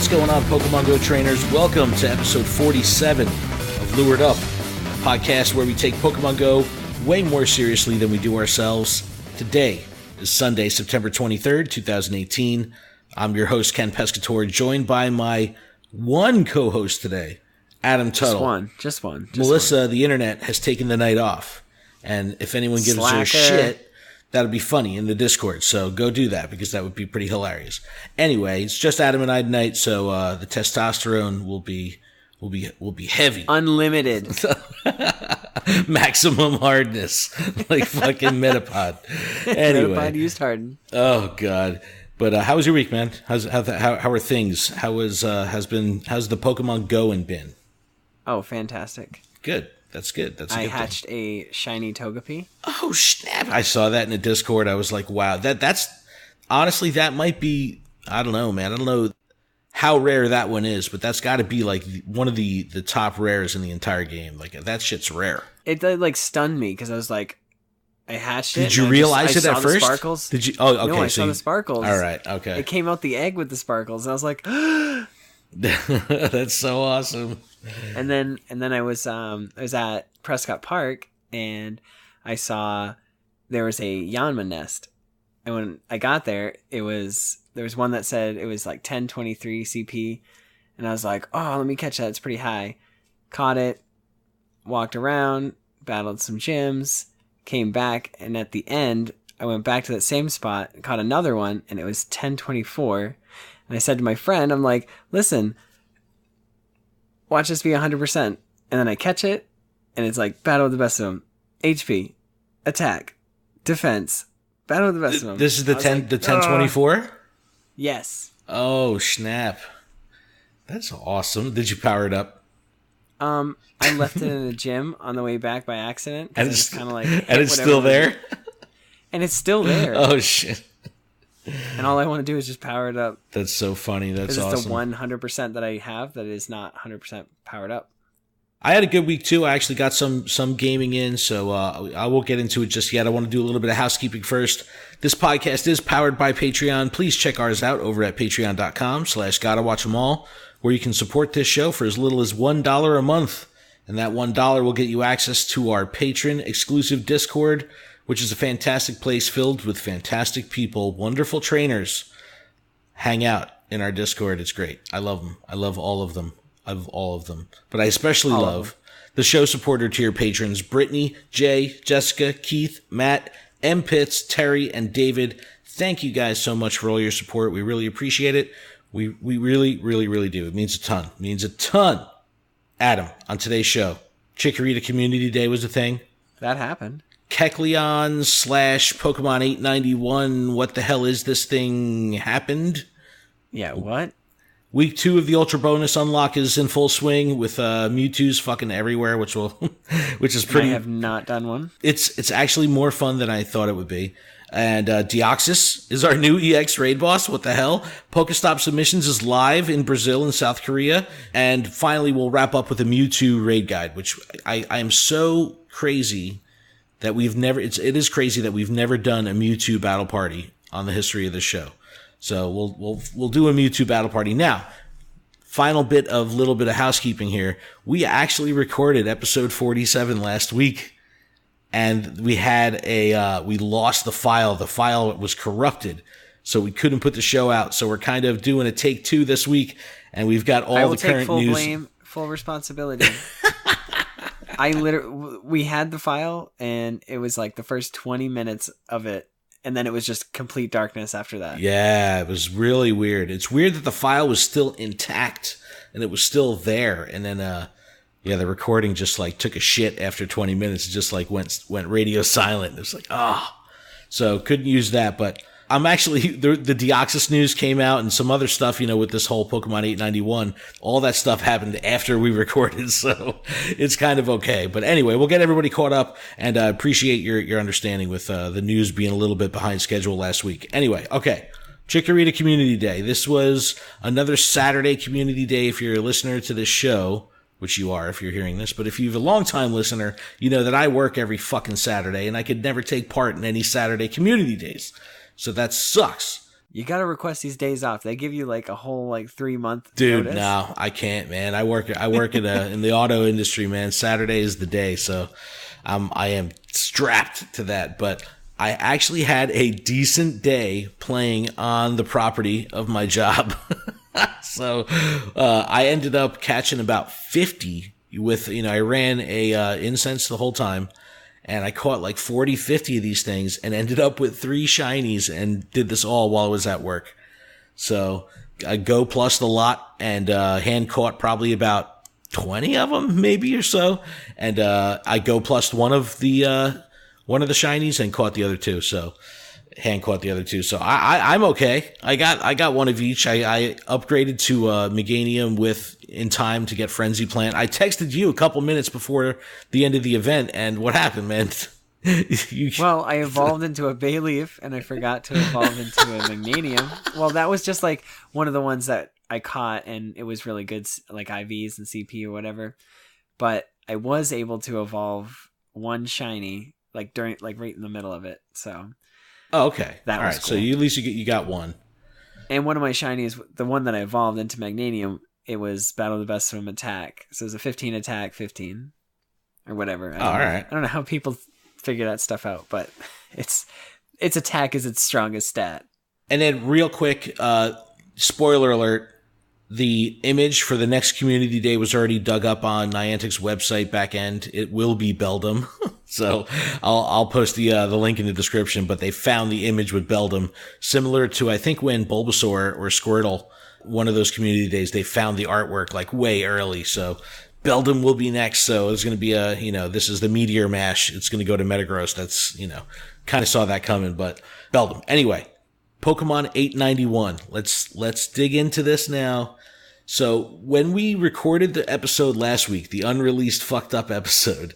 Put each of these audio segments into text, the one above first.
What's going on, Pokemon Go trainers? Welcome to episode 47 of Lured Up, a podcast where we take Pokemon Go way more seriously than we do ourselves. Today is Sunday, September 23rd, 2018. I'm your host, Ken Pescatore, joined by my one co-host today, Adam Tuttle. Just one. Melissa, the internet, has taken the night off. And if anyone gives her shit, that'll be funny in the Discord. So go do that because that would be pretty hilarious. Anyway, it's just Adam and I tonight, so the testosterone will be heavy. Unlimited. Maximum hardness. Like fucking Metapod. Anyway. Metapod used harden. Oh God. But how was your week, man? How are things? How's the Pokemon Going been? Oh, fantastic. Good. That's good. That's a good I hatched a shiny Togepi. Oh, snap. I saw that in the Discord. I was like, wow. That's honestly, that might be, I don't know, man. I don't know how rare that one is, but that's got to be like one of the top rares in the entire game. Like, that shit's rare. It like stunned me because I was like, I hatched it. Did you realize it at first? Sparkles. Did you? Oh, okay. No, I saw the sparkles. All right. Okay. It came out the egg with the sparkles. And I was like, that's so awesome. And then I was at Prescott Park and I saw there was a Yanma nest. And when I got there, there was one that said it was like 1023 CP. And I was like, oh, let me catch that. It's pretty high. Caught it, walked around, battled some gyms, came back. And at the end, I went back to that same spot, caught another one, and it was 1024. And I said to my friend, I'm like, listen, watch this be 100%. And then I catch it, and it's like, battle with the best of them. HP, attack, defense, battle with the best of them. This is the 1024? Yes. Oh, snap. That's awesome. Did you power it up? I left it in the gym on the way back by accident. And it's kind of like, and it's still there? And it's still there. Oh, shit. And all I want to do is just power it up. That's so funny. That's awesome. It's the 100% that I have that is not 100% powered up. I had a good week too. I actually got some gaming in, so I won't get into it just yet. I want to do a little bit of housekeeping first. This podcast is powered by Patreon. Please check ours out over at patreon.com/gottawatchemall, where you can support this show for as little as $1 a month. And that $1 will get you access to our patron exclusive Discord, which is a fantastic place filled with fantastic people, wonderful trainers. Hang out in our Discord. It's great. I love them. I love all of them. But I especially love the show supporter tier patrons, Brittany, Jay, Jessica, Keith, Matt, M. Pitts, Terry, and David. Thank you guys so much for all your support. We really appreciate it. We really, really, really do. It means a ton. It means a ton. Adam, on today's show, Chikorita Community Day was a thing. That happened. Kecleon / Pokemon 891, what the hell is this thing, happened? Yeah, what? Week 2 of the Ultra Bonus unlock is in full swing with Mewtwo's fucking everywhere, which is pretty. I have not done one. It's actually more fun than I thought it would be. And Deoxys is our new EX raid boss. What the hell? Pokestop Submissions is live in Brazil and South Korea. And finally, we'll wrap up with a Mewtwo raid guide, which I am so crazy that we've never. It is crazy that we've never done a Mewtwo battle party on the history of the show. So we'll do a Mewtwo battle party. Now, final little bit of housekeeping here. We actually recorded episode 47 last week, and we had we lost the file. The file was corrupted, so we couldn't put the show out. So we're kind of doing a take 2 this week, and we've got all the current news. I will take full blame, full responsibility. We had the file, and it was like the first 20 minutes of it. And then it was just complete darkness after that. Yeah, it was really weird. It's weird that the file was still intact and it was still there. And then, the recording just like took a shit after 20 minutes. It just like went radio silent. It was like, so couldn't use that. But I'm actually, the Deoxys news came out and some other stuff, with this whole Pokemon 891. All that stuff happened after we recorded, so it's kind of okay. But anyway, we'll get everybody caught up, and appreciate your understanding with the news being a little bit behind schedule last week. Anyway, okay. Chikorita Community Day. This was another Saturday Community Day if you're a listener to this show, which you are if you're hearing this. But if you're a long-time listener, you know that I work every fucking Saturday, and I could never take part in any Saturday Community Days. So that sucks. You got to request these days off. They give you like a whole like 3-month Dude, notice. no, I can't, man. I work in the auto industry, man. Saturday is the day, so I am strapped to that. But I actually had a decent day playing on the property of my job. So I ended up catching about 50 with, I ran a incense the whole time. And I caught like 40, 50 of these things and ended up with 3 shinies and did this all while I was at work. So I go plus the lot and hand caught probably about 20 of them, maybe or so. And I go plus one of the shinies and caught the other 2. So hand caught the other 2. So I'm okay. I got one of each. I upgraded to Meganium in time to get Frenzy Plant. I texted you a couple minutes before the end of the event, and what happened, man? Well, I evolved into a Bayleaf, and I forgot to evolve into a Meganium. Well, that was just like one of the ones that I caught, and it was really good, like IVs and CP or whatever. But I was able to evolve one shiny, like right in the middle of it. So, oh, okay, that all was right. cool. So you, at least you got one. And one of my shinies, the one that I evolved into Magnanium, it was Battle of the Best of them attack. So it was a 15 attack, 15 or whatever. All right. I don't know how people figure that stuff out, but its attack is its strongest stat. And then real quick, spoiler alert, the image for the next community day was already dug up on Niantic's website back end. It will be Beldum. So I'll post the link in the description, but they found the image with Beldum, similar to, I think, when Bulbasaur or Squirtle, one of those community days, they found the artwork like way early. So Beldum will be next. So it's going to be this is the Meteor Mash. It's going to go to Metagross. That's, kind of saw that coming, but Beldum. Anyway, Pokemon 891. Let's dig into this now. So when we recorded the episode last week, the unreleased fucked up episode,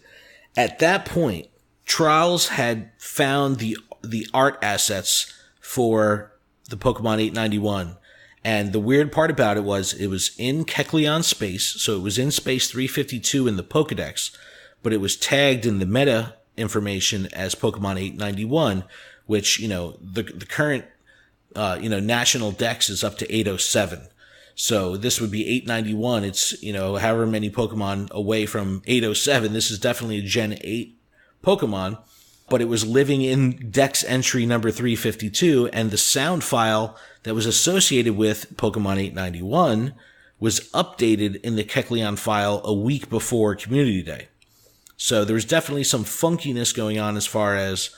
at that point, Trials had found the art assets for the Pokemon 891. And the weird part about it was in Kecleon space, so it was in space 352 in the Pokedex, but it was tagged in the meta information as Pokemon 891, which, the current, national dex is up to 807. So this would be 891. It's, however many Pokemon away from 807. This is definitely a Gen 8 Pokemon, but it was living in Dex entry number 352, and the sound file that was associated with Pokemon 891 was updated in the Kecleon file a week before Community Day. So there was definitely some funkiness going on as far as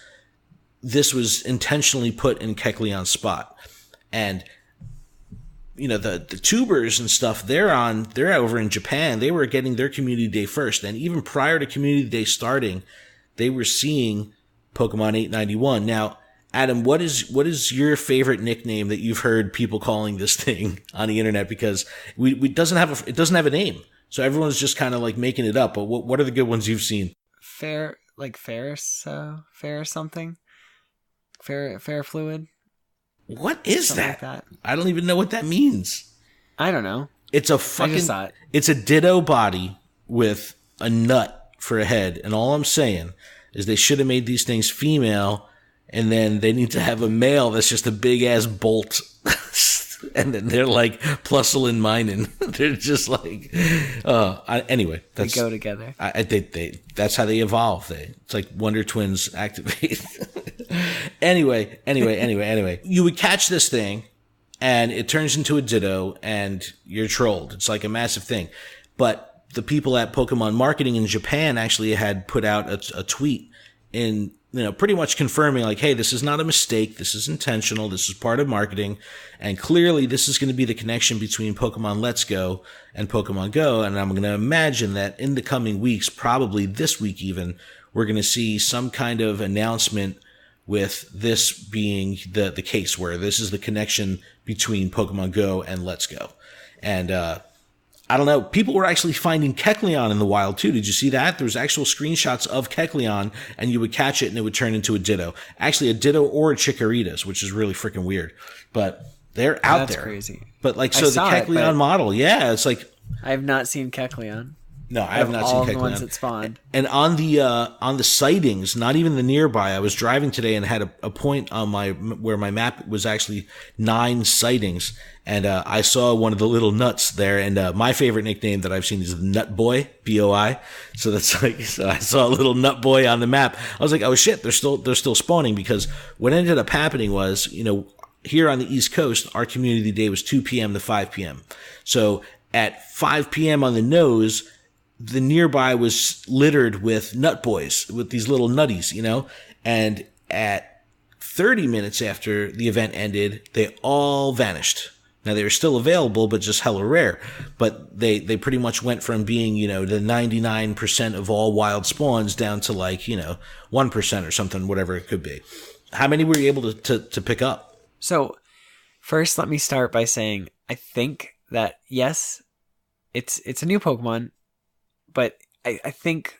this was intentionally put in Kecleon's spot. And, the tubers and stuff, they're over in Japan. They were getting their Community Day first. And even prior to Community Day starting, they were seeing Pokemon 891. Now, Adam, what is your favorite nickname that you've heard people calling this thing on the internet? Because it doesn't have a name, so everyone's just kind of like making it up. But what are the good ones you've seen? Fair something. Fair fluid. What is something that? Like that? I don't even know what that means. I don't know. It's it's a Ditto body with a nut for a head, and all I'm saying is they should have made these things female. And then they need to have a male that's just a big ass bolt. And then they're like Plusle and Minin. They're just like, anyway. They go together. That's how they evolve. It's like Wonder Twins activate. Anyway. You would catch this thing and it turns into a Ditto and you're trolled. It's like a massive thing. But the people at Pokemon Marketing in Japan actually had put out a tweet in, pretty much confirming like, hey, this is not a mistake. This is intentional. This is part of marketing. And clearly this is going to be the connection between Pokemon Let's Go and Pokemon Go. And I'm going to imagine that in the coming weeks, probably this week even, we're going to see some kind of announcement with this being the case where this is the connection between Pokemon Go and Let's Go. And, I don't know. People were actually finding Kecleon in the wild too. Did you see that? There was actual screenshots of Kecleon and you would catch it and it would turn into a Ditto. Actually a Ditto or a Chikorita, which is really freaking weird. But they're out there. That's crazy. But like, so the Kecleon model, yeah, it's like. I have not seen Kecleon. No, I have not all seen the ones Kecleon. that spawned. And on the sightings, not even the nearby, I was driving today and had a point on where my map was actually 9 sightings, and I saw one of the little nuts there. And my favorite nickname that I've seen is Nut Boy, BOI. So that's like, so I saw a little Nut Boy on the map. I was like, oh shit, they're still spawning, because what ended up happening was, here on the East Coast, our community day was 2 p.m. to 5 p.m. So at 5 p.m. on the nose, the nearby was littered with nut boys, with these little nutties, and at 30 minutes after the event ended, they all vanished. Now, they were still available, but just hella rare. But they pretty much went from being, the 99% of all wild spawns down to 1% or something, whatever it could be. How many were you able to pick up? So first, let me start by saying, I think that, yes, it's a new Pokemon, but I think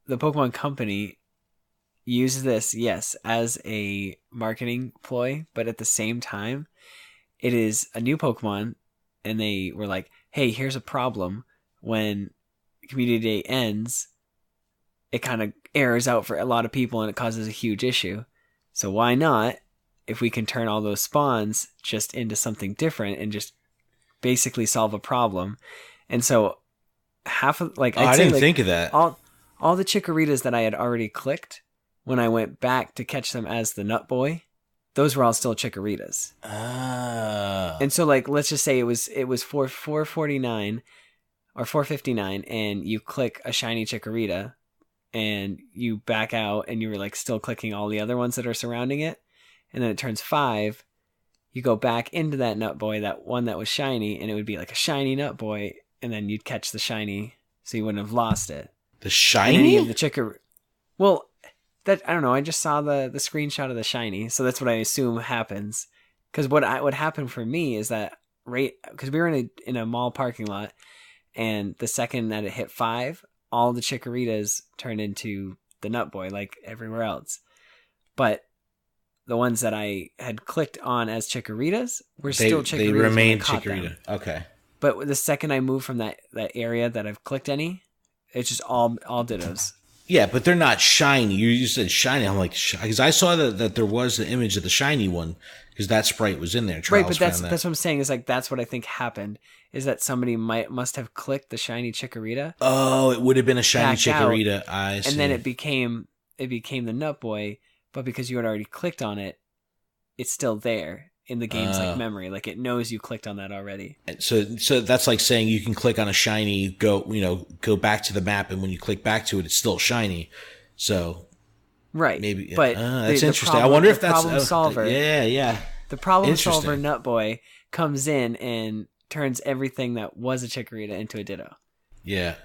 the Pokemon Company uses this, yes, as a marketing ploy, but at the same time, it is a new Pokemon, and they were like, hey, here's a problem. When Community Day ends, it kind of errors out for a lot of people, and it causes a huge issue. So why not, if we can turn all those spawns just into something different and just basically solve a problem? And so half of I didn't think of that. All the Chickoritas that I had already clicked, when I went back to catch them as the Nut Boy, those were all still Chickoritas. And so let's just say it was for $4.49 or $4.59, and you click a shiny Chikorita, and you back out, and you were still clicking all the other ones that are surrounding it, and then it turns 5. You go back into that Nut Boy, that one that was shiny, and it would be like a shiny Nut Boy, and then you'd catch the shiny, so you wouldn't have lost it. The shiny? The well, that I don't know. I just saw the screenshot of the shiny, so that's what I assume happens. Because what happened for me is that because we were in a mall parking lot, and the second that it hit 5, all the Chickoritas turned into the Nut Boy, like everywhere else. But the ones that I had clicked on as Chickoritas were still Chickoritas. They remained Chikorita. Okay. But the second I move from that area that I've clicked any, it's just all dittos. Yeah, but they're not shiny. You said shiny. I'm like, because I saw that there was an image of the shiny one, because that sprite was in there. Right, but that's what I'm saying is that's what I think happened, is that somebody must have clicked the shiny Chikorita. Oh, it would have been a shiny Chikorita. I see. And then it became the Nut Boy, but because you had already clicked on it, it's still there in the game's memory. It knows you clicked on that already. So that's like saying you can click on a shiny, go back to the map, and when you click back to it, it's still shiny. So right, maybe, but that's interesting. I wonder if that's problem solver. Yeah. The problem solver Nut Boy comes in and turns everything that was a Chikorita into a Ditto. Yeah.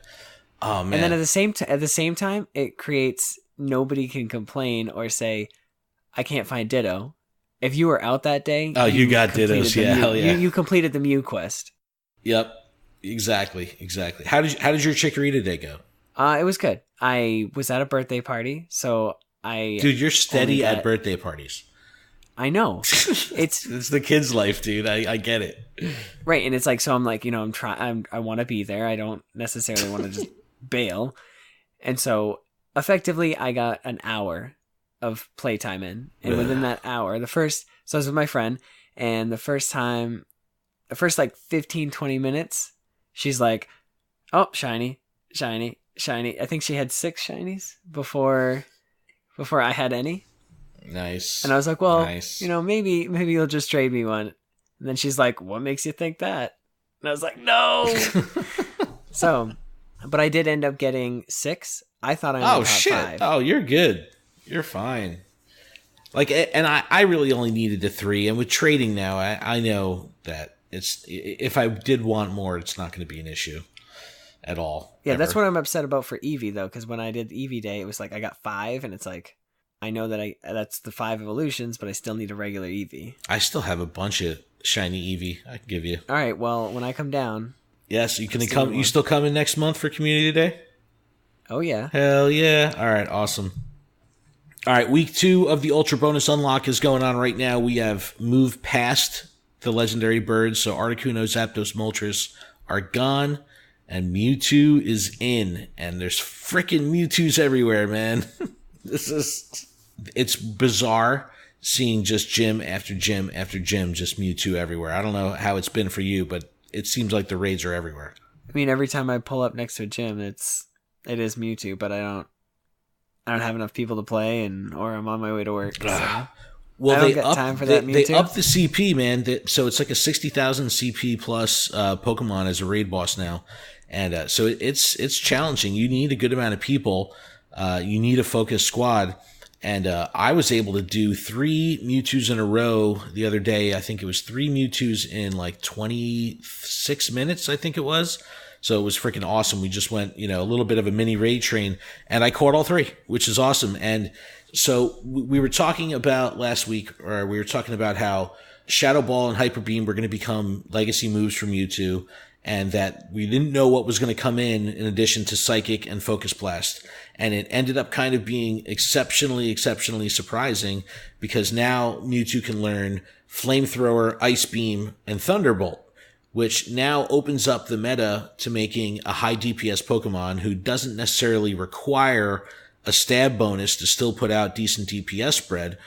Oh man. And then at the same time, it creates nobody can complain or say, I can't find Ditto. If you were out that day, you got Dittos. Yeah, hell yeah. You completed the Mew quest. Yep, exactly. How did your Chikorita day go? It was good. I was at a birthday party, so Dude, you're steady at birthday parties. I know. It's the kid's life, dude. I get it. Right, and it's so I'm I'm trying. I want to be there. I don't necessarily want to just bail, and so effectively, I got an hour of playtime in, and within that hour, so I was with my friend, and the first 15-20 minutes, she's like, oh, shiny. I think she had 6 shinies before I had any. Nice. And I was like, well, nice. Maybe you'll just trade me one. And then she's like, what makes you think that? And I was like, no. But I did end up getting 6. I thought I got 5. Oh, you're good. You're fine. And I really only needed the 3. And with trading now, I know that if I did want more, it's not going to be an issue at all. Yeah, that's what I'm upset about for Eevee, though, because when I did Eevee Day, it was I got 5, and it's I know that that's the 5 evolutions, but I still need a regular Eevee. I still have a bunch of shiny Eevee I can give you. All right, well, when I come down... Yes, you can come. You still coming next month for Community Day? Oh, yeah. Hell yeah. All right, awesome. All right, week 2 of the Ultra Bonus Unlock is going on right now. We have moved past the legendary birds, so Articuno, Zapdos, Moltres are gone, and Mewtwo is in, and there's freaking Mewtwo's everywhere, man. It's bizarre seeing just gym after gym after gym, just Mewtwo everywhere. I don't know how it's been for you, but it seems like the raids are everywhere. I mean, every time I pull up next to a gym, it is Mewtwo, but I don't have enough people to play, or I'm on my way to work. So. Well, I don't get time for that Mewtwo. They upped the CP, man. So it's like a 60,000 CP plus Pokemon as a raid boss now. And so it's challenging. You need a good amount of people. You need a focused squad. And I was able to do 3 Mewtwo's in a row the other day. I think it was 3 Mewtwo's in like 26 minutes, I think it was. So it was freaking awesome. We just went, a little bit of a mini raid train, and I caught all 3, which is awesome. And so we were talking about last week, or we were talking about how Shadow Ball and Hyper Beam were going to become legacy moves from Mewtwo, and that we didn't know what was going to come in addition to Psychic and Focus Blast. And it ended up kind of being exceptionally surprising, because now Mewtwo can learn Flamethrower, Ice Beam, and Thunderbolt, which now opens up the meta to making a high DPS Pokemon who doesn't necessarily require a stab bonus to still put out decent DPS spread,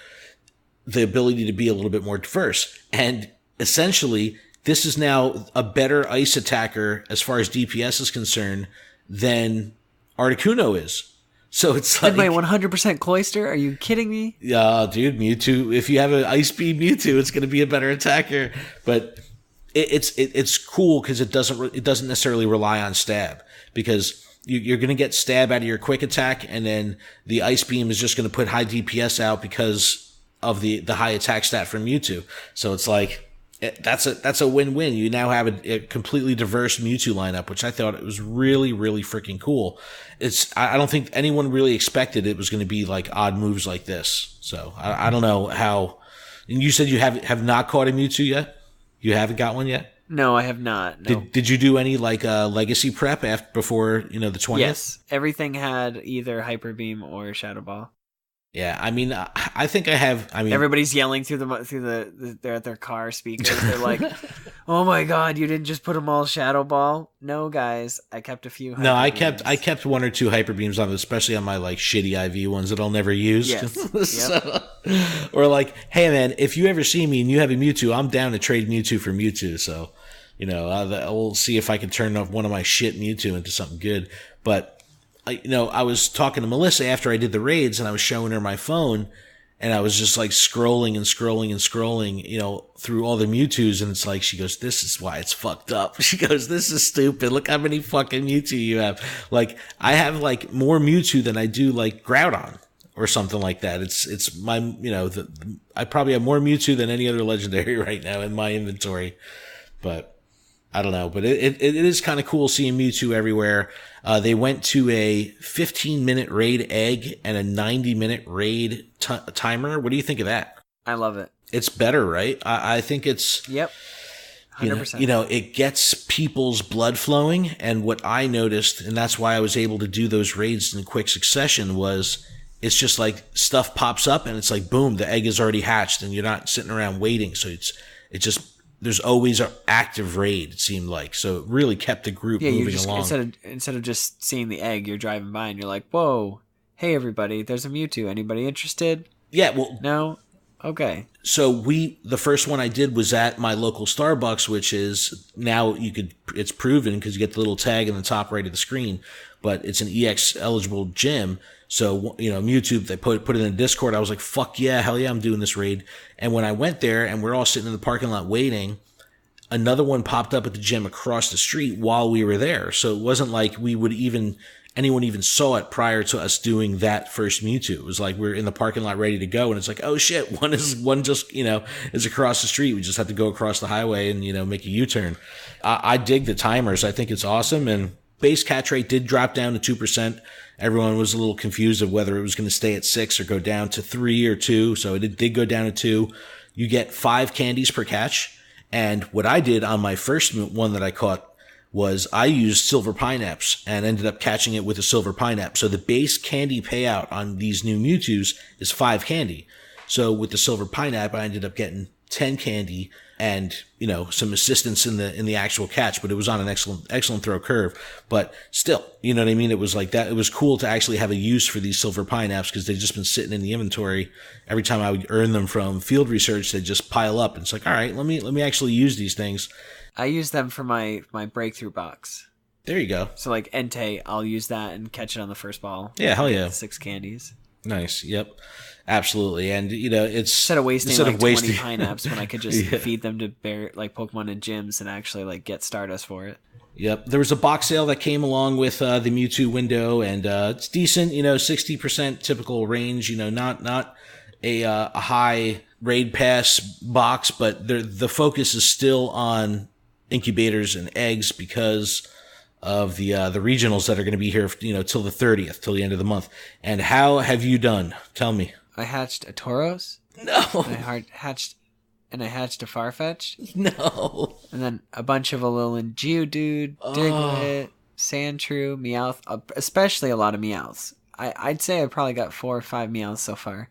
the ability to be a little bit more diverse. And essentially, this is now a better ice attacker as far as DPS is concerned than Articuno is. So it's like... my 100% Cloyster? Are you kidding me? Yeah, dude, Mewtwo. If you have an Ice Beam Mewtwo, it's going to be a better attacker. But it's cool because it doesn't necessarily rely on stab, because you're going to get stab out of your quick attack, and then the Ice Beam is just going to put high DPS out because of the high attack stat from Mewtwo. So it's like, that's a win-win. You now have a completely diverse Mewtwo lineup, which I thought it was really, really freaking cool. I don't think anyone really expected it was going to be like odd moves like this. So I don't know how. And you said you have not caught a Mewtwo yet? You haven't got one yet? No, I have not. No. Did you do any like legacy prep before the 20th? Yes, everything had either Hyper Beam or Shadow Ball. Yeah, I mean, I think I have. I mean, everybody's yelling through they're at their car speakers. They're like, "Oh my god, you didn't just put them all Shadow Ball?" No, guys, I kept a few. No, I kept 1 or 2 Hyper Beams on, especially on my like shitty IV ones that I'll never use. Yes. So, or like, hey man, if you ever see me and you have a Mewtwo, I'm down to trade Mewtwo for Mewtwo. So, we'll see if I can turn off one of my shit Mewtwo into something good. But I was talking to Melissa after I did the raids, and I was showing her my phone, and I was just like scrolling, through all the Mewtwo's, and it's like, she goes, "This is why it's fucked up." She goes, "This is stupid. Look how many fucking Mewtwo you have." Like, I have like more Mewtwo than I do like Groudon or something like that. It's my, I probably have more Mewtwo than any other legendary right now in my inventory, but I don't know, but it is kind of cool seeing Mewtwo everywhere. They went to a 15-minute raid egg and a 90-minute raid timer. What do you think of that? I love it. It's better, right? I think it's... Yep. 100%. It gets people's blood flowing, and what I noticed, and that's why I was able to do those raids in quick succession, was it's just like stuff pops up, and it's like, boom, the egg is already hatched, and you're not sitting around waiting. So there's always an active raid, it seemed like. So it really kept the group moving along. Instead of just seeing the egg, you're driving by and you're like, "Whoa, hey everybody, there's a Mewtwo. Anybody interested?" Yeah, well, no, okay. So the first one I did was at my local Starbucks, which is now it's proven because you get the little tag in the top right of the screen, but it's an EX eligible gym. So, Mewtwo, they put it in the Discord. I was like, fuck yeah, hell yeah, I'm doing this raid. And when I went there and we're all sitting in the parking lot waiting, another one popped up at the gym across the street while we were there. So it wasn't like anyone even saw it prior to us doing that first Mewtwo. It was like we're in the parking lot ready to go, and it's like, oh shit, one just is across the street. We just have to go across the highway and make a U-turn. I dig the timers. I think it's awesome. And base catch rate did drop down to 2%. Everyone was a little confused of whether it was going to stay at 6 or go down to 3 or 2. So it did go down to 2. You get 5 candies per catch. And what I did on my first one that I caught was I used silver pineapples and ended up catching it with a silver pineapple. So the base candy payout on these new Mewtwo's is 5 candy. So with the silver pineapple, I ended up getting 10 candy and, you know, some assistance in the actual catch, but it was on an excellent throw curve. But still, you know what I mean? It was like that. It was cool to actually have a use for these silver pineapples because they've just been sitting in the inventory. Every time I would earn them from field research, they just pile up. And it's like, all right, let me actually use these things. I use them for my breakthrough box. There you go. So like Entei, I'll use that and catch it on the first ball. Yeah, hell yeah. 6 candies. Nice. Yep. Absolutely. And, you know, it's instead of wasting 20 pineapples when I could just feed them to Pokemon in gyms and actually like get Stardust for it. Yep. There was a box sale that came along with the Mewtwo window, and it's decent, you know, 60% typical range, you know, not a high raid pass box, but the focus is still on incubators and eggs because of the regionals that are going to be here, you know, till the 30th, till the end of the month. And how have you done? Tell me. I hatched a Tauros. No. I hatched a Farfetch'd. No. And then a bunch of Alolan Geodude, Diglett, Sandshrew, Meowth, especially a lot of Meowths. I'd say I probably got 4 or 5 Meowths so far.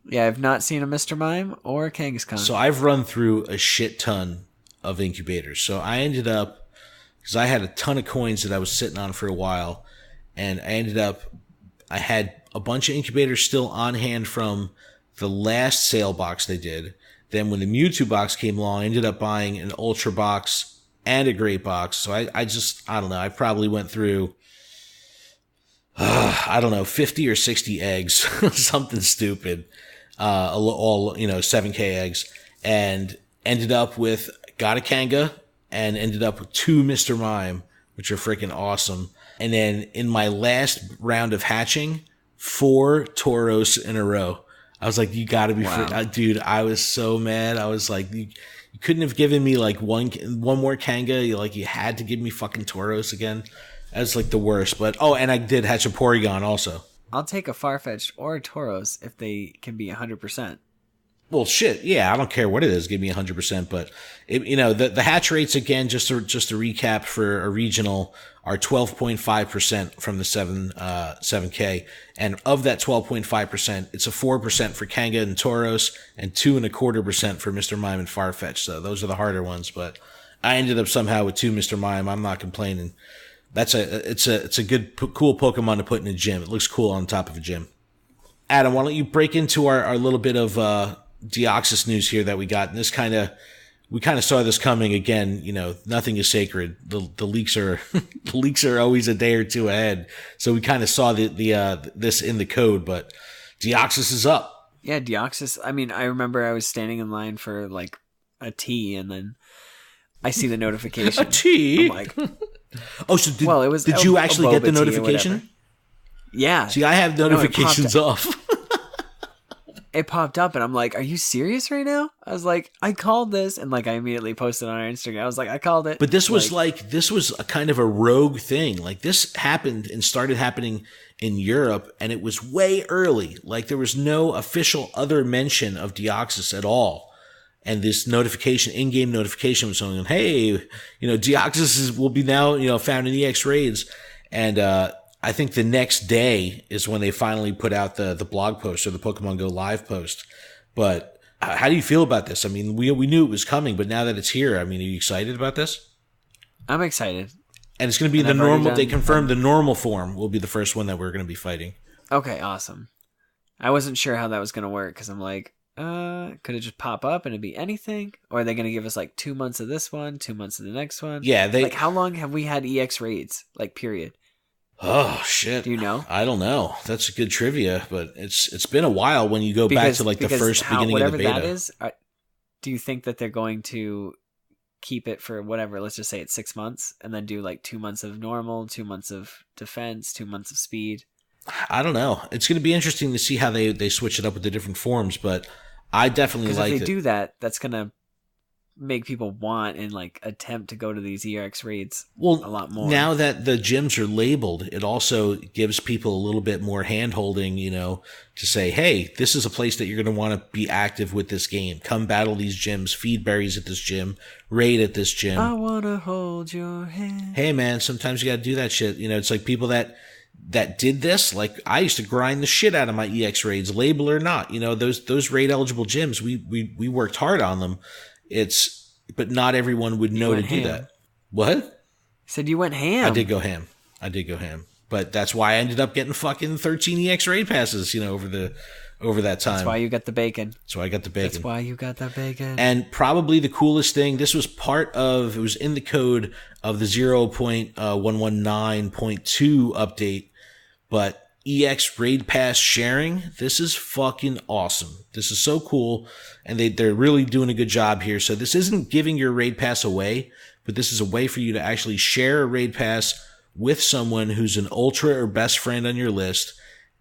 Yeah, I've not seen a Mr. Mime or a Kangaskhan. So I've run through a shit ton of incubators. So I ended up, because I had a ton of coins that I was sitting on for a while, and I had a bunch of incubators still on hand from the last sale box they did. Then when the Mewtwo box came along, I ended up buying an Ultra box and a Great box. So I don't know. I probably went through, 50 or 60 eggs, something stupid. All, you know, 7K eggs, and ended up with, got a Kanga, and ended up with 2 Mr. Mime, which are freaking awesome. And then in my last round of hatching, 4 Tauros in a row. I was like, you gotta be dude, I was so mad. I was like, you couldn't have given me like one more Kanga. You had to give me fucking Tauros again. That's like the worst. But, and I did hatch a Porygon also. I'll take a Farfetch'd or a Tauros if they can be 100%. Well, shit, yeah, I don't care what it is. Give me 100%, but the hatch rates again, just to recap for a regional, are 12.5% from the 7K, and of that 12.5%, it's a 4% for Kanga and Tauros, and 2.25% for Mr. Mime and Farfetch. So those are the harder ones, but I ended up somehow with 2 Mr. Mime. I'm not complaining. It's a good, cool Pokemon to put in a gym. It looks cool on top of a gym. Adam, why don't you break into our little bit of Deoxys news here that we got? And we kind of saw this coming. Again, you know, nothing is sacred. The leaks are the leaks are always a day or two ahead. So we kind of saw this in the code, but Deoxys is up. Yeah, Deoxys. I mean, I remember I was standing in line for like a tea, and then I see the notification. A tea. I'm like, so did you actually get the notification? Yeah. See, I have notifications off. It popped up, and I'm like, are you serious right now? I was like, I called this, and like I immediately posted on our Instagram. I was like, I called it. But this was this was a kind of a rogue thing. Like, this happened and started happening in Europe, and it was way early. Like, there was no official other mention of Deoxys at all. And this notification, in-game notification, was saying, hey, Deoxys will be now, found in EX raids. And I think the next day is when they finally put out the blog post or the Pokemon Go live post. But how do you feel about this? I mean, we knew it was coming, but now that it's here, I mean, are you excited about this? I'm excited. And it's going to be the normal, they confirmed the normal form will be the first one that we're going to be fighting. Okay, awesome. I wasn't sure how that was going to work, because I'm like, could it just pop up and it'd be anything? Or are they going to give us like 2 months of this one, 2 months of the next one? Yeah. Like, how long have we had EX raids? Like, period. Oh, shit. Do you know? I don't know. That's a good trivia, but it's been a while when you go back to like the first beginning of the beta. Whatever that is, do you think that they're going to keep it for whatever, let's just say it's 6 months, and then do like 2 months of normal, 2 months of defense, 2 months of speed? I don't know. It's going to be interesting to see how they switch it up with the different forms, but I definitely like it. Because if they do that, that's going to make people want and like attempt to go to these EX raids a lot more. Now that the gyms are labeled, it also gives people a little bit more hand-holding, to say, hey, this is a place that you're going to want to be active with this game. Come battle these gyms, feed berries at this gym, raid at this gym. I want to hold your hand. Hey, man, sometimes you got to do that shit. It's like people that did this, like I used to grind the shit out of my EX raids, label or not. Those raid eligible gyms, we worked hard on them. It's but not everyone would know to do that. What? You said you went ham. I did go ham. But that's why I ended up getting fucking 13 EX raid passes, over that time. That's why you got the bacon. That's why I got the bacon. That's why you got that bacon. And probably the coolest thing, this was it was in the code of the 0.119.2 update, but EX raid pass sharing, this is fucking awesome. This is so cool, and they're really doing a good job here. So this isn't giving your raid pass away, but this is a way for you to actually share a raid pass with someone who's an ultra or best friend on your list,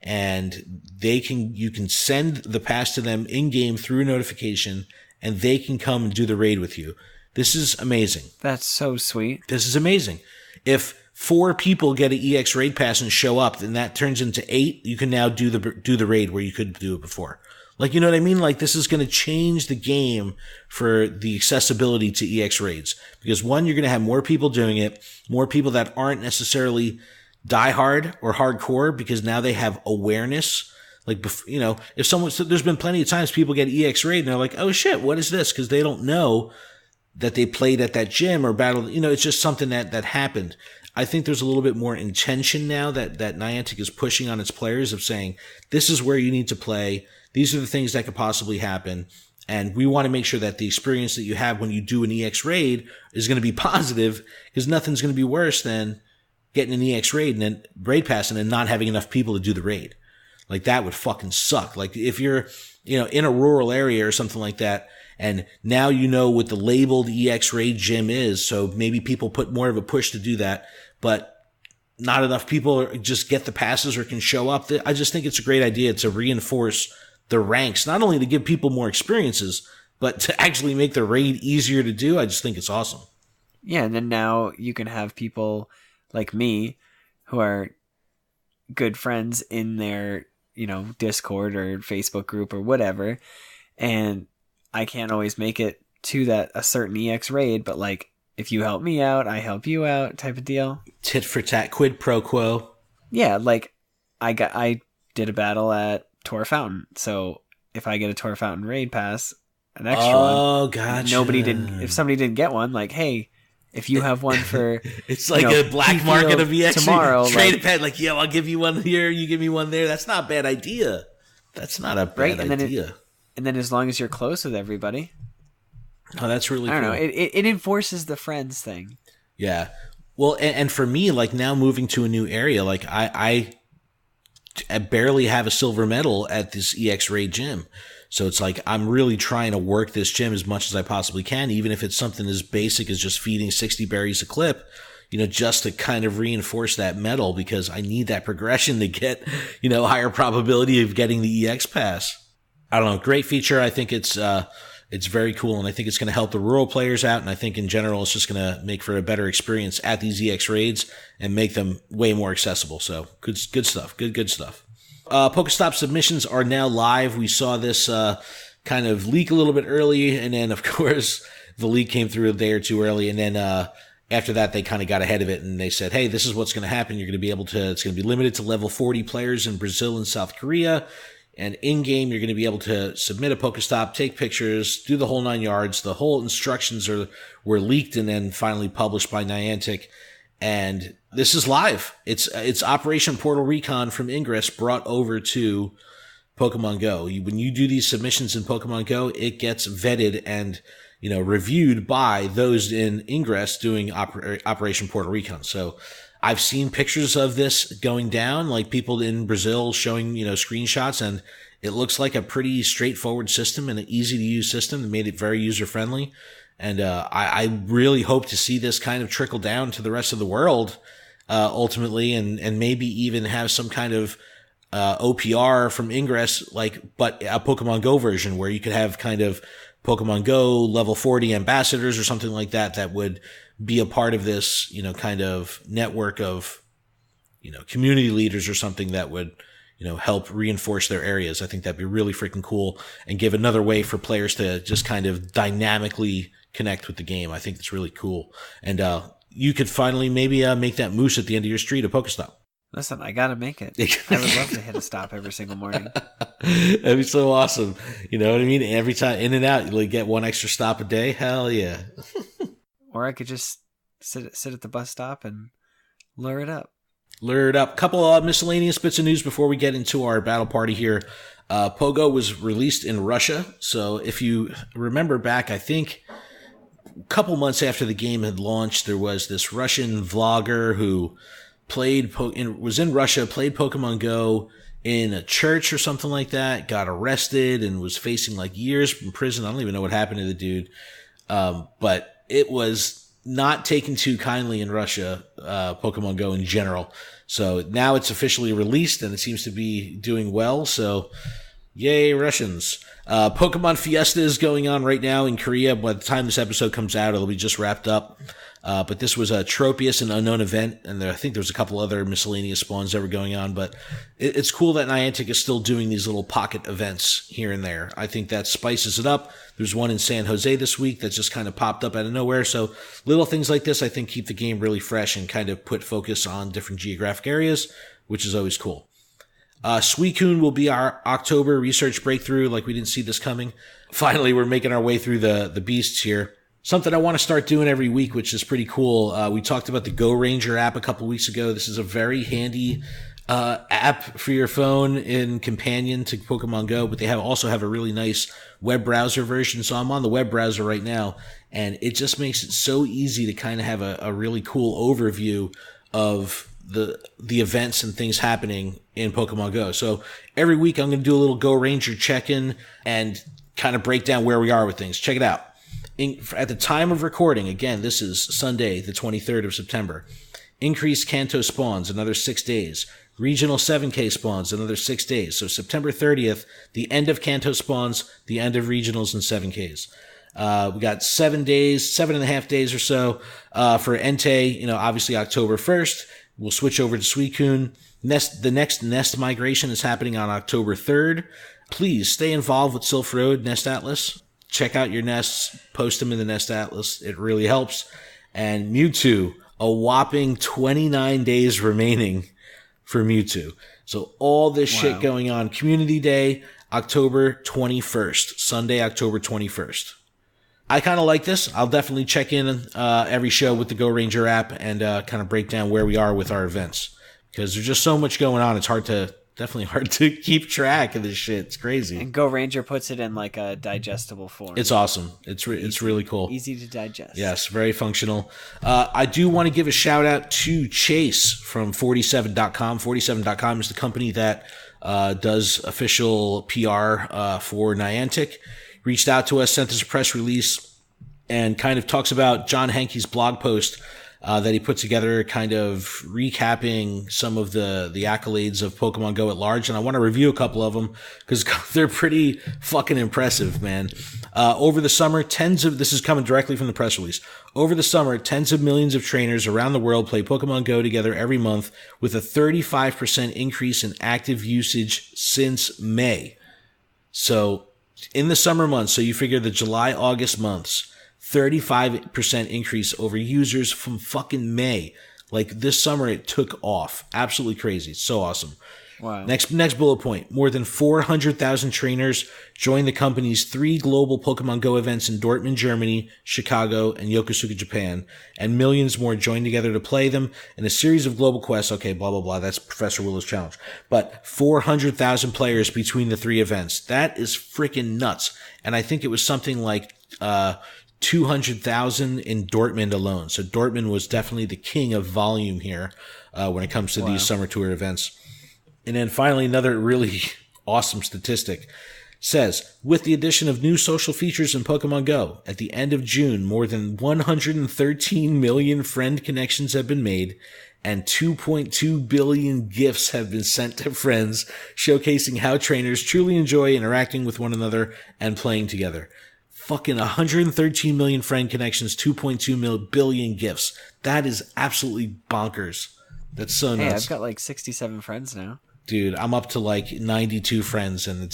and you can send the pass to them in game through a notification, and they can come and do the raid with you. This is amazing. That's so sweet. This is amazing. If 4 people get an EX raid pass and show up, then that turns into 8. You can now do the raid where you couldn't do it before. Like, you know what I mean? Like, this is going to change the game for the accessibility to EX raids. Because one, you're going to have more people doing it, more people that aren't necessarily diehard or hardcore, because now they have awareness. Like, if there's been plenty of times people get EX raid and they're like, oh shit, what is this? Because they don't know that they played at that gym or battled. It's just something that happened. I think there's a little bit more intention now that Niantic is pushing on its players of saying, this is where you need to play. These are the things that could possibly happen. And we want to make sure that the experience that you have when you do an EX raid is going to be positive, because nothing's going to be worse than getting an EX raid and then raid pass and then not having enough people to do the raid. Like, that would fucking suck. Like, if you're, in a rural area or something like that, and now what the labeled EX raid gym is, so maybe people put more of a push to do that, but not enough people just get the passes or can show up. I just think it's a great idea to reinforce the ranks, not only to give people more experiences, but to actually make the raid easier to do. I just think it's awesome. Yeah, and then now you can have people like me who are good friends in their, Discord or Facebook group or whatever, and I can't always make it to a certain EX raid, but like, if you help me out, I help you out type of deal. Tit for tat, quid pro quo. Yeah, like I did a battle at Tor Fountain. So if I get a Tor Fountain raid pass, an extra one. Oh, gotcha. If somebody didn't get one, like, hey, if you have one for it's like a black market of EX tomorrow, trade pad, like, yo, I'll give you one here, you give me one there. That's not a bad idea. That's not a bad idea. And then as long as you're close with everybody. Oh, that's really cool. I don't know. It enforces the friends thing. Yeah. Well, and for me, like, now moving to a new area, like, I barely have a silver medal at this EX raid gym. So it's like, I'm really trying to work this gym as much as I possibly can, even if it's something as basic as just feeding 60 berries a clip, just to kind of reinforce that medal, because I need that progression to get, higher probability of getting the EX pass. I don't know. Great feature. I think it's very cool, and I think it's going to help the rural players out, and I think in general it's just going to make for a better experience at these EX raids and make them way more accessible. So good stuff. Good stuff. Pokestop submissions are now live. We saw this kind of leak a little bit early, and then of course the leak came through a day or two early, and then after that they kind of got ahead of it and they said, hey, this is what's going to happen. You're going to be it's going to be limited to level 40 players in Brazil and South Korea. And in-game, you're going to be able to submit a Pokestop, take pictures, do the whole 9 yards. The whole instructions were leaked and then finally published by Niantic. And this is live. It's Operation Portal Recon from Ingress brought over to Pokemon Go. When you do these submissions in Pokemon Go, it gets vetted and reviewed by those in Ingress doing Operation Portal Recon. So I've seen pictures of this going down, like people in Brazil showing, screenshots, and it looks like a pretty straightforward system and an easy to use system that made it very user friendly. And I really hope to see this kind of trickle down to the rest of the world ultimately, and maybe even have some kind of OPR from Ingress, but a Pokemon Go version where you could have kind of Pokemon Go level 40 ambassadors or something like that would be a part of this, kind of network of, community leaders or something that would, help reinforce their areas. I think that'd be really freaking cool and give another way for players to just kind of dynamically connect with the game. I think it's really cool. And you could finally maybe make that moose at the end of your street a Pokestop. Listen, I gotta make it. I would love to hit a stop every single morning. That'd be so awesome. You know what I mean? Every time in and out, you get one extra stop a day. Hell yeah. Or I could just sit at the bus stop and lure it up. Lure it up. Couple of miscellaneous bits of news before we get into our battle party here. Pogo was released in Russia. So if you remember back, I think a couple months after the game had launched, there was this Russian vlogger who was in Russia, played Pokemon Go in a church or something like that, got arrested and was facing like years in prison. I don't even know what happened to the dude. But it was not taken too kindly in Russia, Pokemon Go in general. So now it's officially released and it seems to be doing well. So yay, Russians. Pokemon Fiesta is going on right now in Korea. By the time this episode comes out, it'll be just wrapped up. But this was a Tropius and Unknown event, and I think there was a couple other miscellaneous spawns that were going on. But it's cool that Niantic is still doing these little pocket events here and there. I think that spices it up. There's one in San Jose this week that just kind of popped up out of nowhere. So little things like this, I think, keep the game really fresh and kind of put focus on different geographic areas, which is always cool. Suicune will be our October research breakthrough. Like, we didn't see this coming. Finally, we're making our way through the beasts here. Something I want to start doing every week, which is pretty cool. We talked about the Go Ranger app a couple weeks ago. This is a very handy app for your phone in companion to Pokemon Go, but they also have a really nice web browser version. So I'm on the web browser right now, and it just makes it so easy to kind of have a really cool overview of the events and things happening in Pokemon Go. So every week I'm going to do a little Go Ranger check-in and kind of break down where we are with things. Check it out. At the time of recording, again, this is Sunday, the 23rd of September, increased Kanto spawns, another 6 days. Regional 7K spawns, another 6 days. So September 30th, the end of Kanto spawns, the end of regionals and 7Ks. We got 7 days, 7.5 days or so for Entei. Obviously October 1st. We'll switch over to Suicune. The next Nest migration is happening on October 3rd. Please stay involved with Sylph Road Nest Atlas. Check out your nests, post them in the Nest Atlas. It really helps. And Mewtwo, a whopping 29 days remaining for Mewtwo. So all this shit going on. Community Day, October 21st. Sunday, October 21st. I kind of like this. I'll definitely check in every show with the Go Ranger app and kind of break down where we are with our events. Because there's just so much going on. It's definitely hard to keep track of this shit. It's crazy. And Go Ranger puts it in like a digestible form. It's awesome. It's really cool. Easy to digest. Yes, very functional. I do want to give a shout out to Chase from 47.com. 47.com is the company that does official PR for Niantic. Reached out to us, sent us a press release, and kind of talks about John Hankey's blog post that he put together, kind of recapping some of the accolades of Pokemon Go at large. And I want to review a couple of them because they're pretty fucking impressive, man. Over the summer, this is coming directly from the press release. Over the summer, tens of millions of trainers around the world play Pokemon Go together every month with a 35% increase in active usage since May. So in the summer months, so you figure the July, August months, 35% increase over users from fucking May. Like, this summer it took off. Absolutely crazy. It's so awesome. Wow. Next bullet point. More than 400,000 trainers joined the company's 3 global Pokemon Go events in Dortmund, Germany, Chicago, and Yokosuka, Japan. And millions more joined together to play them in a series of global quests. Okay, blah, blah, blah. That's Professor Willow's challenge. But 400,000 players between the 3 events. That is freaking nuts. And I think it was something like 200,000 in Dortmund alone. So Dortmund was definitely the king of volume here when it comes to these summer tour events. And then finally, another really awesome statistic says, with the addition of new social features in Pokemon Go, at the end of June, more than 113 million friend connections have been made and 2.2 billion gifts have been sent to friends, showcasing how trainers truly enjoy interacting with one another and playing together. Fucking 113 million friend connections, 2.2 billion gifts. That is absolutely bonkers. That's so nuts. Hey, I've got like 67 friends now. Dude, I'm up to like 92 friends, and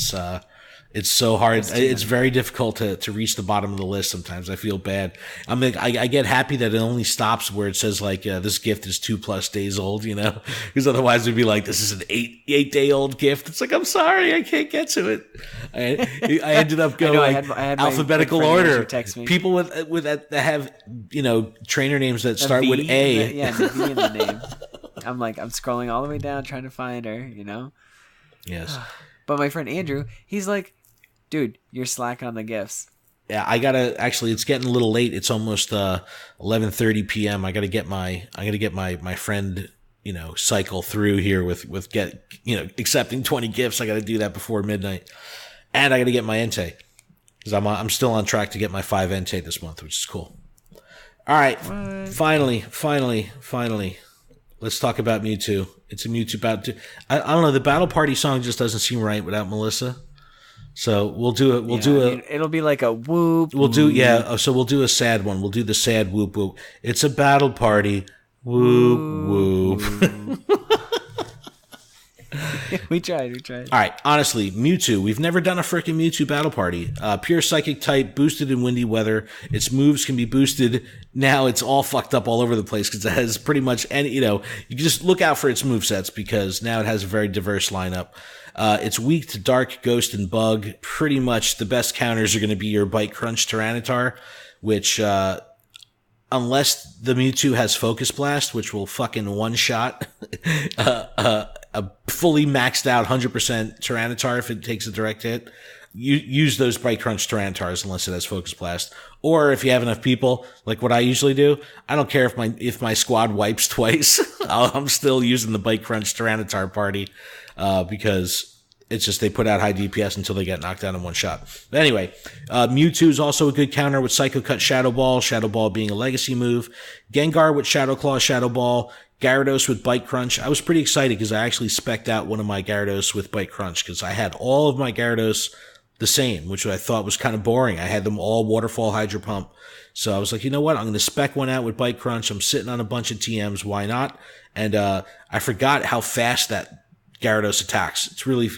It's so hard. It's very difficult to reach the bottom of the list sometimes. I feel bad. I get happy that it only stops where it says like, this gift is 2+ days old, because otherwise it'd be like, this is an 8-day old gift. It's like, I'm sorry, I can't get to it. I ended up going I had alphabetical order. Text me. People that have, trainer names that start with A. The V in the name. I'm scrolling all the way down trying to find her, Yes. But my friend Andrew, he's like, dude, you're slacking on the gifts. Yeah, actually, it's getting a little late. It's almost 11:30 p.m. I gotta get my friend, cycle through here with accepting 20 gifts. I gotta do that before midnight. And I gotta get my Entei. Because I'm still on track to get my 5 Entei this month, which is cool. All right. What? Finally. Let's talk about Mewtwo. It's a Mewtwo battle. I don't know. The battle party song just doesn't seem right without Melissa. So we'll do it. It'll be like a whoop. So we'll do a sad one. We'll do the sad whoop whoop. It's a battle party. Whoop whoop. We tried. All right. Honestly, Mewtwo. We've never done a freaking Mewtwo battle party. Pure psychic type, boosted in windy weather. Its moves can be boosted. Now it's all fucked up all over the place because it has pretty much any. You can just look out for its movesets because now it has a very diverse lineup. It's weak to Dark, Ghost, and Bug. Pretty much the best counters are going to be your Bite Crunch Tyranitar, which, unless the Mewtwo has Focus Blast, which will fucking one-shot a fully maxed out 100% Tyranitar if it takes a direct hit. You use those Bite Crunch Tyranitars unless it has Focus Blast. Or if you have enough people, like what I usually do, I don't care if my squad wipes twice. I'm still using the Bite Crunch Tyranitar party. Because it's just they put out high DPS until they get knocked down in one shot. But anyway, Mewtwo is also a good counter with Psycho Cut, Shadow Ball being a legacy move, Gengar with Shadow Claw, Shadow Ball, Gyarados with Bite Crunch. I was pretty excited because I actually spec'd out one of my Gyarados with Bite Crunch because I had all of my Gyarados the same, which I thought was kind of boring. I had them all Waterfall, Hydro Pump. So I was like, you know what? I'm going to spec one out with Bite Crunch. I'm sitting on a bunch of TMs. Why not? And I forgot how fast that Gyarados attacks. It's really,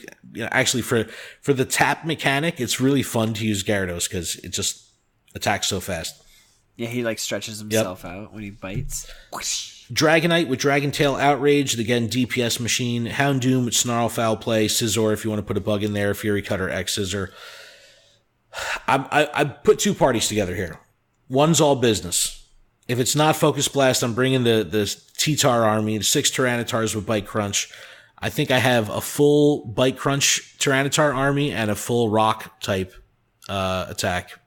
actually for the tap mechanic, it's really fun to use Gyarados because it just attacks so fast. Yeah, he stretches himself out when he bites. Dragonite with Dragon Tail Outrage, again, DPS machine. Houndoom with Snarl, Foul Play. Scizor if you want to put a bug in there. Fury Cutter, X Scissor. I put two parties together here. One's all business. If it's not Focus Blast, I'm bringing the T-Tar army, the 6 Tyranitars with Bite Crunch. I think I have a full Bite Crunch Tyranitar army and a full Rock type attack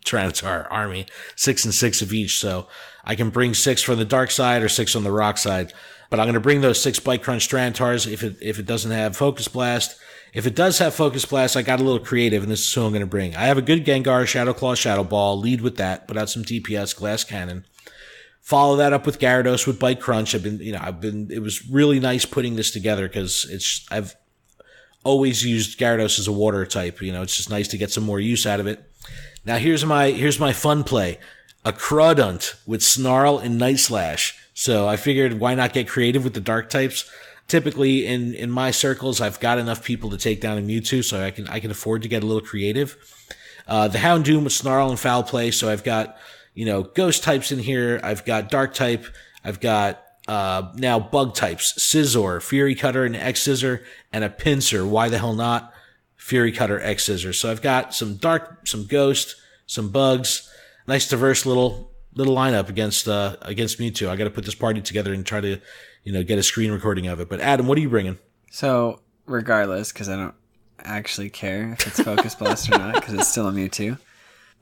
Tyranitar army, 6 and 6 of each. So I can bring 6 from the dark side or 6 on the rock side. But I'm going to bring those 6 Bite Crunch Tyranitars if it doesn't have Focus Blast. If it does have Focus Blast, I got a little creative, and this is who I'm going to bring. I have a good Gengar, Shadow Claw, Shadow Ball. Lead with that. Put out some DPS, Glass Cannon. Follow that up with Gyarados with Bite Crunch. It was really nice putting this together because I've always used Gyarados as a water type. It's just nice to get some more use out of it. Now here's my fun play. A Crawdunt with Snarl and Night Slash. So I figured why not get creative with the dark types? Typically in my circles, I've got enough people to take down a Mewtwo, so I can afford to get a little creative. The Houndoom with Snarl and Foul Play. So I've got, ghost types in here. I've got dark type. I've got, now bug types, Scizor, Fury Cutter, and X Scissor, and a Pinsir. Why the hell not? Fury Cutter, X Scissor. So I've got some dark, some ghost, some bugs. Nice diverse little lineup against Mewtwo. I got to put this party together and try to, get a screen recording of it. But Adam, what are you bringing? So regardless, because I don't actually care if it's Focus Blast or not, because it's still a Mewtwo,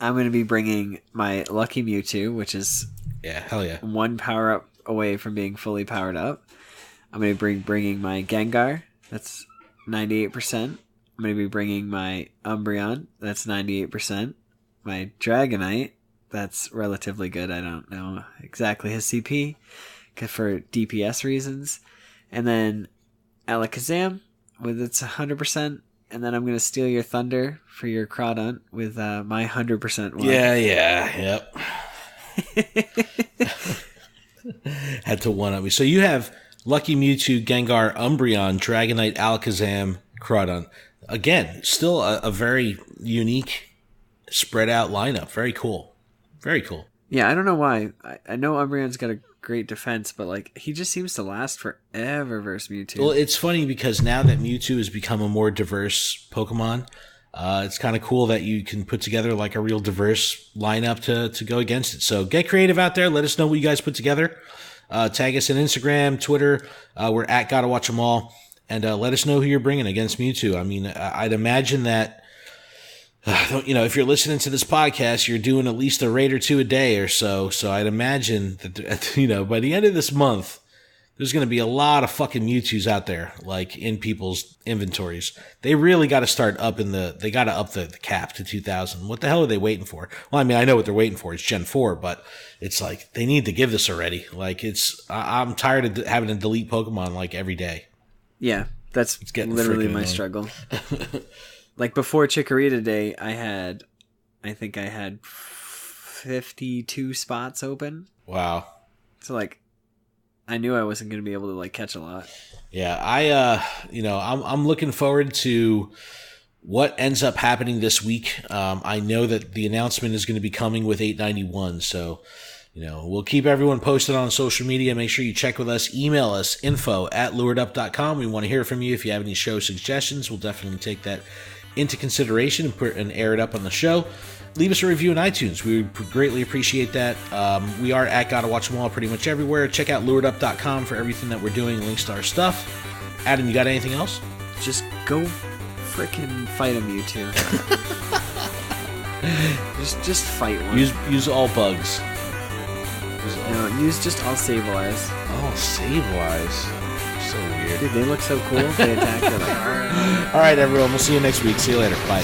I'm going to be bringing my Lucky Mewtwo, which is hell yeah, 1 power up away from being fully powered up. I'm going to be bringing my Gengar. That's 98%. I'm going to be bringing my Umbreon. That's 98%. My Dragonite. That's relatively good. I don't know exactly his CP for DPS reasons. And then Alakazam with its 100%. And then I'm going to steal your Thunder for your Crawdunt with my 100% one. Yep. Had to one up me. So you have Lucky Mewtwo, Gengar, Umbreon, Dragonite, Alakazam, Crawdunt. again, still a very unique, spread out lineup. Very cool. Very cool. Yeah, I don't know why. I know Umbreon's got a great defense, but like he just seems to last forever versus Mewtwo. Well, it's funny because now that Mewtwo has become a more diverse Pokemon, it's kind of cool that you can put together like a real diverse lineup to go against it. So get creative out there. Let us know what you guys put together. Tag us on Instagram, Twitter. We're at Gotta Watch 'Em All. And let us know who you're bringing against Mewtwo. I mean, I'd imagine that, if you're listening to this podcast, you're doing at least a raid or two a day or so. So I'd imagine that, by the end of this month, there's going to be a lot of fucking Mewtwo's out there, like in people's inventories. They really got to start they got to up the cap to 2,000. What the hell are they waiting for? Well, I mean, I know what they're waiting for. It's Gen 4, but it's like, they need to give this already. Like I'm tired of having to delete Pokemon like every day. Yeah, that's literally my struggle. Like before Chikorita Day, I think I had 52 spots open. Wow. So like, I knew I wasn't going to be able to like catch a lot. Yeah, I'm looking forward to what ends up happening this week. I know that the announcement is going to be coming with 891, so we'll keep everyone posted on social media. Make sure you check with us. Email us, info@luredup.com. We want to hear from you. If you have any show suggestions, we'll definitely take that into consideration and air it up on the show. Leave us a review on iTunes. We would greatly appreciate that. We are at Gotta Watch 'Em All pretty much everywhere. Check out luredup.com for everything that we're doing, links to our stuff. Adam, you got anything else? Just go frickin' fight a Mewtwo. just fight one. Use all bugs. Use just all Sableyes. Oh, Sableyes. So weird. Dude, they look so cool. They attack. They're like, all right, everyone. We'll see you next week. See you later. Bye.